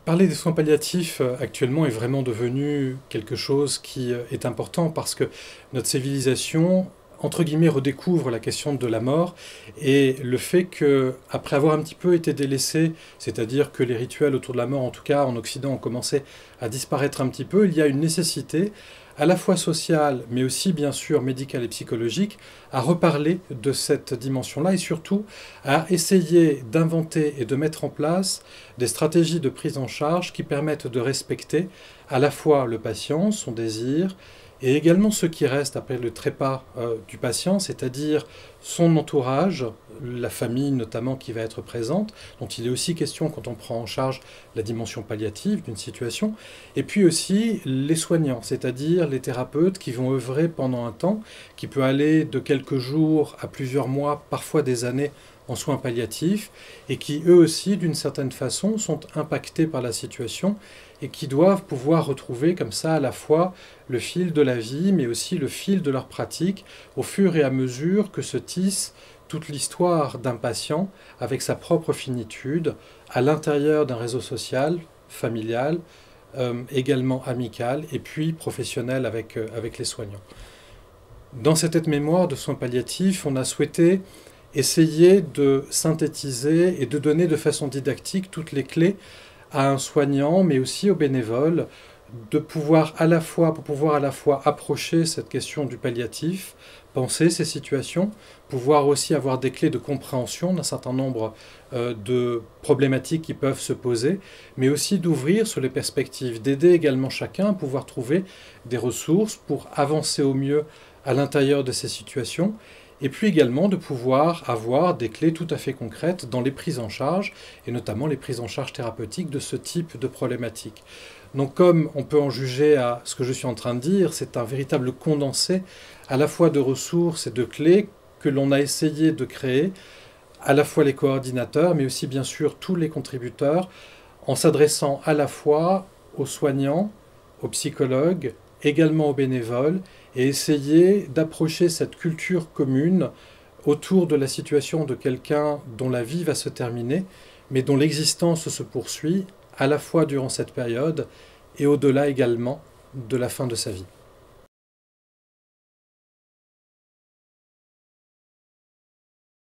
Parler des soins palliatifs actuellement est vraiment devenu quelque chose qui est important parce que notre civilisation, entre guillemets, redécouvre la question de la mort et le fait que, après avoir un petit peu été délaissé, c'est-à-dire que les rituels autour de la mort, en tout cas en Occident, ont commencé à disparaître un petit peu, il y a une nécessité à la fois sociale, mais aussi bien sûr médicale et psychologique, à reparler de cette dimension-là et surtout à essayer d'inventer et de mettre en place des stratégies de prise en charge qui permettent de respecter à la fois le patient, son désir, et également ce qui reste après le trépas du patient, c'est-à-dire son entourage, la famille notamment qui va être présente, dont il est aussi question quand on prend en charge la dimension palliative d'une situation, et puis aussi les soignants, c'est-à-dire les thérapeutes qui vont œuvrer pendant un temps, qui peut aller de quelques jours à plusieurs mois, parfois des années, en soins palliatifs, et qui eux aussi, d'une certaine façon, sont impactés par la situation et qui doivent pouvoir retrouver comme ça à la fois le fil de la vie, mais aussi le fil de leur pratique, au fur et à mesure que se tisse toute l'histoire d'un patient avec sa propre finitude à l'intérieur d'un réseau social, familial, également amical, et puis professionnel avec les soignants. Dans cette aide-mémoire de soins palliatifs, on a souhaité essayer de synthétiser et de donner de façon didactique toutes les clés à un soignant, mais aussi aux bénévoles, de pouvoir pour pouvoir à la fois approcher cette question du palliatif, penser ces situations, pouvoir aussi avoir des clés de compréhension d'un certain nombre de problématiques qui peuvent se poser, mais aussi d'ouvrir sur les perspectives, d'aider également chacun à pouvoir trouver des ressources pour avancer au mieux à l'intérieur de ces situations, et puis également de pouvoir avoir des clés tout à fait concrètes dans les prises en charge, et notamment les prises en charge thérapeutiques de ce type de problématiques. Donc comme on peut en juger à ce que je suis en train de dire, c'est un véritable condensé à la fois de ressources et de clés que l'on a essayé de créer, à la fois les coordinateurs, mais aussi bien sûr tous les contributeurs, en s'adressant à la fois aux soignants, aux psychologues, également aux bénévoles, et essayer d'approcher cette culture commune autour de la situation de quelqu'un dont la vie va se terminer, mais dont l'existence se poursuit, à la fois durant cette période et au-delà également de la fin de sa vie.